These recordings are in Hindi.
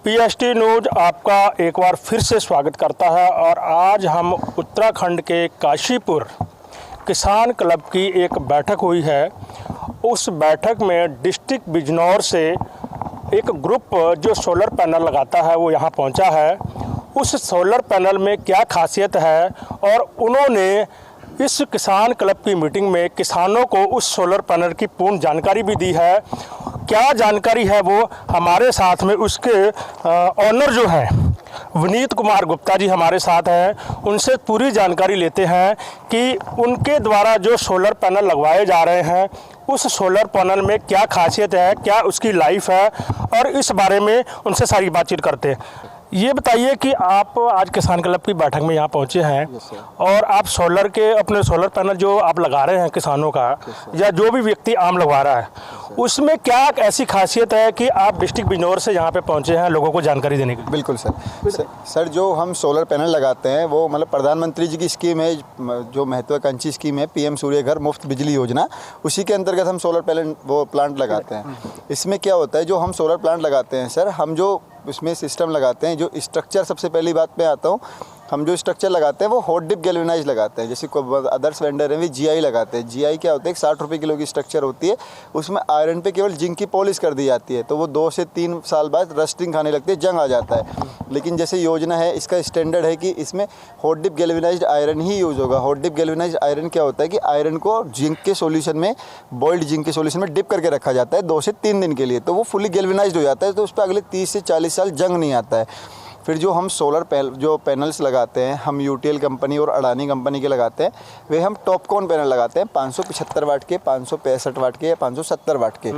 पीएसटी न्यूज़ आपका एक बार फिर से स्वागत करता है और आज हम उत्तराखंड के काशीपुर किसान क्लब की एक बैठक हुई है। उस बैठक में डिस्ट्रिक्ट बिजनौर से एक ग्रुप जो सोलर पैनल लगाता है वो यहाँ पहुँचा है। उस सोलर पैनल में क्या खासियत है और उन्होंने इस किसान क्लब की मीटिंग में किसानों को उस सोलर पैनल की पूर्ण जानकारी भी दी है। क्या जानकारी है वो हमारे साथ में उसके ऑनर जो हैं विनीत कुमार गुप्ता जी हमारे साथ हैं। उनसे पूरी जानकारी लेते हैं कि उनके द्वारा जो सोलर पैनल लगवाए जा रहे हैं उस सोलर पैनल में क्या खासियत है, क्या उसकी लाइफ है, और इस बारे में उनसे सारी बातचीत करते हैं। ये बताइए कि आप आज किसान क्लब की बैठक में यहाँ पहुँचे हैं और आप सोलर के अपने सोलर पैनल जो आप लगा रहे हैं किसानों का या जो भी व्यक्ति आम लगवा रहा है उसमें क्या ऐसी खासियत है कि आप डिस्ट्रिक्ट बिजनौर से यहाँ पे पहुँचे हैं लोगों को जानकारी देने के लिए? बिल्कुल सर जो हम सोलर पैनल लगाते हैं वो मतलब प्रधानमंत्री जी की स्कीम है, जो महत्वाकांक्षी स्कीम है पीएम सूर्य घर मुफ्त बिजली योजना, उसी के अंतर्गत हम सोलर पैनल वो प्लांट लगाते हैं। इसमें क्या होता है, जो हम सोलर प्लांट लगाते हैं सर, हम जो उसमें सिस्टम लगाते हैं, जो स्ट्रक्चर, सबसे पहली बात पे आता हूँ, हम जो स्ट्रक्चर लगाते हैं वो हॉट डिप गैल्वेनाइज लगाते हैं। जैसे अदर्स वेंडर हैं भी जीआई लगाते हैं। जीआई क्या होता है, 60 रुपये किलो की स्ट्रक्चर होती है, उसमें आयरन पे केवल जिंक की पॉलिश कर दी जाती है, तो वो 2 से 3 साल बाद रस्टिंग खाने लगती है, जंग आ जाता है। लेकिन जैसे योजना है, इसका स्टैंडर्ड है कि इसमें हॉट डिप गैल्वेनाइज्ड आयरन ही यूज़ होगा। हॉट डिप गैल्वेनाइज्ड आयरन क्या होता है कि आयरन को जिंक के सोल्यूशन में, बॉइल्ड जिंक के सोल्यूशन में डिप करके रखा जाता है 2 से 3 दिन के लिए, तो वो फुली गैल्वेनाइज्ड हो जाता है, तो उस पर अगले 30 से 40 साल जंग नहीं आता है। फिर जो हम सोलर जो पैनल्स लगाते हैं, हम यूटीएल कंपनी और अडानी कंपनी के लगाते हैं, वे हम टॉपकॉन पैनल लगाते हैं 575 वाट के, 565 वाट के या 570 वाट के,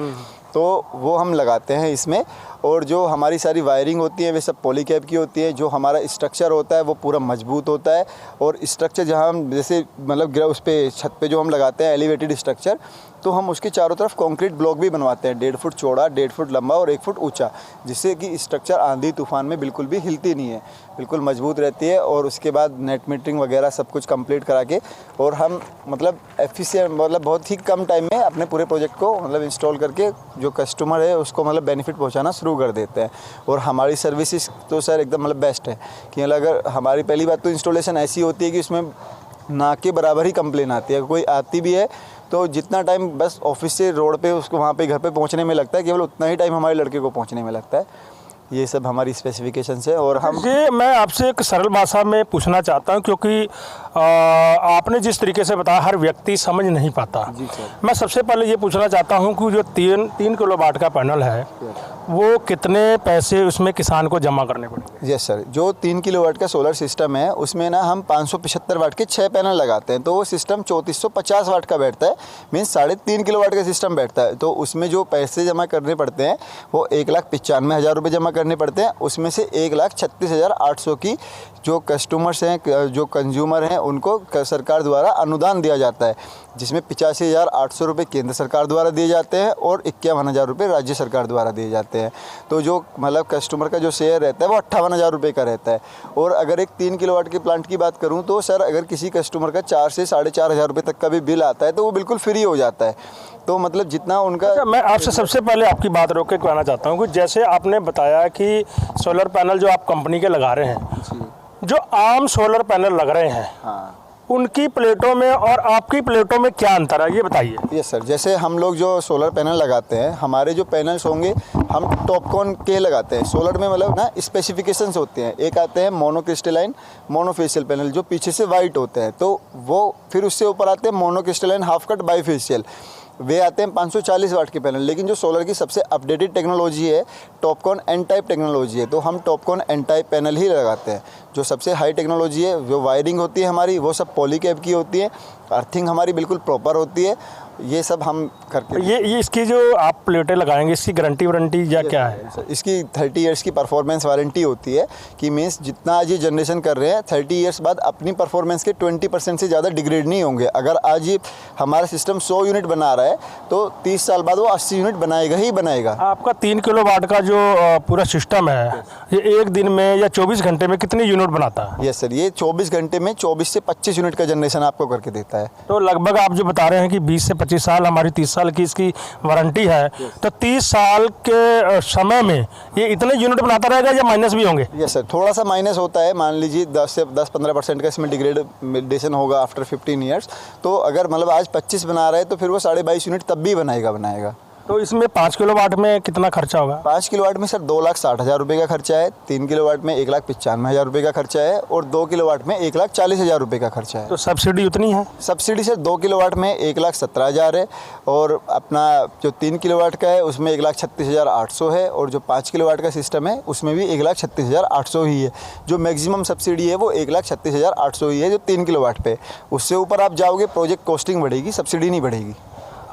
तो वो हम लगाते हैं इसमें। और जो हमारी सारी वायरिंग होती है वे सब पॉलीकैब की होती है। जो हमारा स्ट्रक्चर होता है वो पूरा मजबूत होता है। और स्ट्रक्चर जहाँ हम जैसे मतलब उस पर छत पे जो हम लगाते हैं एलिवेटेड स्ट्रक्चर, तो हम उसके चारों तरफ कंक्रीट ब्लॉक भी बनवाते हैं, 1.5 फुट चौड़ा, 1.5 फुट लंबा और 1 फुट ऊंचा, जिससे कि स्ट्रक्चर आंधी तूफान में बिल्कुल भी हिलती नहीं है, बिल्कुल मजबूत रहती है। और उसके बाद नेट मीटरिंग वगैरह सब कुछ कंप्लीट करा के, और हम मतलब एफिशिएंट मतलब बहुत ही कम टाइम में अपने पूरे प्रोजेक्ट को मतलब इंस्टॉल करके जो कस्टमर है उसको मतलब बेनिफिट पहुंचाना शुरू कर देते हैं। और हमारी सर्विसेज तो सर एकदम मतलब बेस्ट है कि अगर हमारी पहली बात तो इंस्टॉलेशन ऐसी होती है कि उसमें ना के बराबर ही कंप्लेन आती है। कोई आती भी है तो जितना टाइम बस ऑफिस से रोड पे उसको वहाँ पे घर पे पहुँचने में लगता है, केवल उतना ही टाइम हमारे लड़के को पहुँचने में लगता है। ये सब हमारी स्पेसिफिकेशंस है। और हम ये मैं आपसे एक सरल भाषा में पूछना चाहता हूँ, क्योंकि आपने जिस तरीके से बताया हर व्यक्ति समझ नहीं पाता। जी सर। मैं सबसे पहले ये पूछना चाहता हूँ कि जो 3 किलोवाट का पैनल है वो कितने पैसे उसमें किसान को जमा करने पड़ेंगे? यस सर, जो 3 किलोवाट का सोलर सिस्टम है उसमें ना हम 575 वाट के 6 पैनल लगाते हैं, तो वो सिस्टम 3450 वाट का बैठता है, मीन्स 3.5 किलोवाट का सिस्टम बैठता है। तो उसमें जो पैसे जमा करने पड़ते हैं वो 1,95,000 रुपये जमा करने पड़ते हैं। उसमें से 1,36,800 की जो कस्टमर्स हैं, जो कंज्यूमर हैं, उनको सरकार द्वारा अनुदान दिया जाता है, जिसमें 85,800 रुपये केंद्र सरकार द्वारा दिए जाते हैं और 51,000 रुपये राज्य सरकार द्वारा दिए जाते हैं। तो जो मतलब कस्टमर का जो शेयर रहता है वो 58,000 रुपये का रहता है। और अगर एक 3 किलोवाट के प्लांट की बात करूं तो सर, अगर किसी कस्टमर का 4 से 4,500 रुपये तक का भी बिल आता है तो वो बिल्कुल फ्री हो जाता है। तो मतलब जितना उनका मैं आपसे सबसे पहले आपकी बात रोक के कहना चाहता हूँ कि जैसे आपने बताया कि सोलर पैनल जो आप कंपनी के लगा रहे हैं, जो आम सोलर पैनल लग रहे हैं, हाँ, उनकी प्लेटों में और आपकी प्लेटों में क्या अंतर है, ये बताइए। यस सर, जैसे हम लोग जो सोलर पैनल लगाते हैं, हमारे जो पैनल्स होंगे हम टॉपकॉन के लगाते हैं। सोलर में मतलब ना स्पेसिफिकेशंस होते हैं। एक आते हैं मोनोक्रिस्टलाइन मोनोफेशियल पैनल, जो पीछे से वाइट होते हैं, तो वो फिर उससे ऊपर आते हैं मोनोक्रिस्टलाइन हाफ कट बाईफेशियल, वे आते हैं 540 वाट के पैनल। लेकिन जो सोलर की सबसे अपडेटेड टेक्नोलॉजी है टॉपकॉन एन टाइप टेक्नोलॉजी है, तो हम टॉपकॉन एन टाइप पैनल ही लगाते हैं। जो सबसे हाई टेक्नोलॉजी है, जो वायरिंग होती है हमारी वो सब पॉलीकैब की होती है, अर्थिंग हमारी बिल्कुल प्रॉपर होती है, ये सब हम करके। ये इसकी जो आप प्लेटें लगाएंगे इसकी गारंटी वारंटी या क्या है? इसकी 30 ईयर्स की परफॉर्मेंस वारंटी होती है कि मीन्स जितना आज ये जनरेशन कर रहे हैं 30 ईयर्स बाद अपनी परफॉर्मेंस के 20% से ज़्यादा डिग्रेड नहीं होंगे। अगर आज ये हमारा सिस्टम 100 यूनिट बना रहा है तो 30 साल बाद वो 80 यूनिट बनाएगा ही बनाएगा। आपका 3 किलोवाट का जो पूरा सिस्टम है, ये एक दिन में या 24 घंटे में कितने यूनिट बनाता है? यस सर, ये 24 घंटे में 24 से 25 यूनिट का जनरेशन आपको करके देता है। तो लगभग आप जो बता रहे हैं कि 20 से 25 साल, हमारी 30 साल की इसकी वारंटी है। तो 30 साल के समय में ये इतने यूनिट बनाता रहेगा या माइनस भी होंगे? यस सर, थोड़ा सा माइनस होता है। मान लीजिए 10-15% का इसमें डिग्रेडेशन होगा आफ्टर 15 ईयर्स। तो अगर मतलब आज 25 बना रहे हैं तो फिर वो 22.5 यूनिट तब भी बनाएगा। तो इसमें 5 किलोवाट में कितना खर्चा होगा? 5 किलोवाट में सर 2,60,000 रुपये का खर्चा है, 3 किलोवाट में 1,95,000 रुपये का खर्चा है और 2 किलोवाट में 1,40,000 रुपये का खर्चा है। तो सब्सिडी उतनी है? सब्सिडी सर 2 किलोवाट में 1,17,000 है और अपना जो 3 किलोवाट का है उसमें 1,36,800 है और जो 5 किलोवाट का सिस्टम है उसमें भी 1,36,800 ही है। जो मैक्सिमम सब्सिडी है वो 1,36,800 ही है जो 3 किलोवाट पे। उससे ऊपर आप जाओगे प्रोजेक्ट कॉस्टिंग बढ़ेगी, सब्सिडी नहीं बढ़ेगी।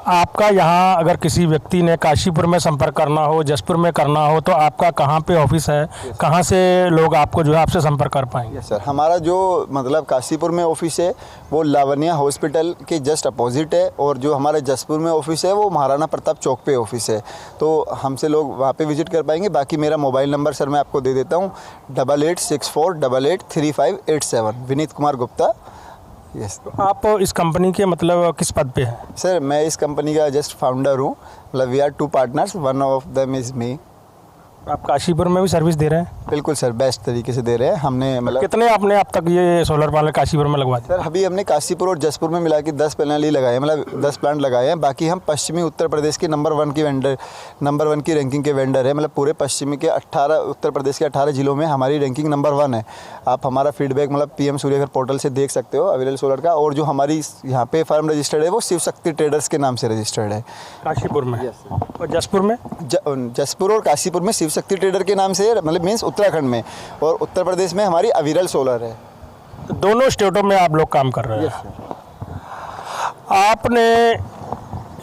आपका यहाँ अगर किसी व्यक्ति ने काशीपुर में संपर्क करना हो, जसपुर में करना हो, तो आपका कहाँ पे ऑफिस है? कहाँ से लोग आपको जो है आपसे संपर्क कर पाएंगे? सर हमारा जो मतलब काशीपुर में ऑफिस है वो लावण्या हॉस्पिटल के जस्ट अपोजिट है और जो हमारा जसपुर में ऑफिस है वो महाराणा प्रताप चौक पे ऑफिस है। तो हमसे लोग वहाँ पे विजिट कर पाएंगे। बाकी मेरा मोबाइल नंबर सर मैं आपको दे देता हूँ 8864883587, विनीत कुमार गुप्ता। यस। तो आप इस कंपनी के मतलब किस पद पे हैं? सर मैं इस कंपनी का जस्ट फाउंडर हूँ। मतलब we are 2 partners, one of them is me. आप काशीपुर में भी सर्विस दे रहे हैं? बिल्कुल सर, बेस्ट तरीके से दे रहे हैं। हमने मतलब कितने आपने अब तक ये सोलर पैनल काशीपुर में लगवा दिए? सर अभी हमने काशीपुर और जसपुर में मिला के 10 पैनल ही लगाए हैं, मतलब 10 प्लांट लगाए हैं। बाकी हम पश्चिमी उत्तर प्रदेश के नंबर 1 की रैंकिंग के वेंडर है। मतलब पूरे पश्चिमी के 18 उत्तर प्रदेश के 18 जिलों में हमारी रैंकिंग नंबर 1 है। आप हमारा फीडबैक मतलब PM सूर्य घर पोर्टल से देख सकते हो अवेलेबल सोलर का। और जो हमारी यहाँ पे फर्म रजिस्टर्ड है वो शिव शक्ति ट्रेडर्स के नाम से रजिस्टर्ड है काशीपुर में। और जसपुर में? जसपुर और काशीपुर में शिव शक्ति ट्रेडर के नाम से, मतलब मीन्स उत्तराखंड में, और उत्तर प्रदेश में हमारी अविरल सोलर है। तो दोनों स्टेटों में आप लोग काम कर रहे हैं। आपने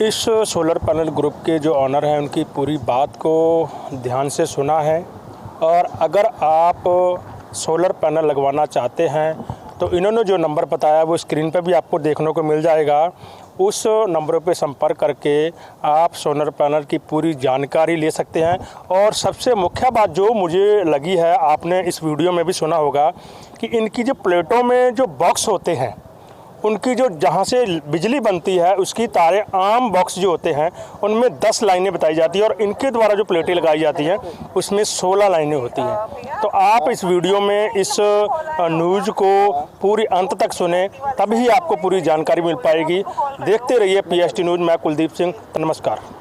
इस सोलर पैनल ग्रुप के जो ऑनर हैं उनकी पूरी बात को ध्यान से सुना है और अगर आप सोलर पैनल लगवाना चाहते हैं तो इन्होंने जो नंबर बताया वो स्क्रीन पर भी आपको देखने को मिल जाएगा। उस नंबर पे संपर्क करके आप सोलर पैनल की पूरी जानकारी ले सकते हैं। और सबसे मुख्य बात जो मुझे लगी है, आपने इस वीडियो में भी सुना होगा कि इनकी जो प्लेटों में जो बॉक्स होते हैं उनकी जो जहाँ से बिजली बनती है उसकी तारें, आम बॉक्स जो होते हैं उनमें 10 लाइनें बताई जाती हैं और इनके द्वारा जो प्लेटें लगाई जाती हैं उसमें 16 लाइनें होती हैं। तो आप इस वीडियो में इस न्यूज़ को पूरी अंत तक सुने, तभी आपको पूरी जानकारी मिल पाएगी। देखते रहिए PST न्यूज़। मैं कुलदीप सिंह, नमस्कार।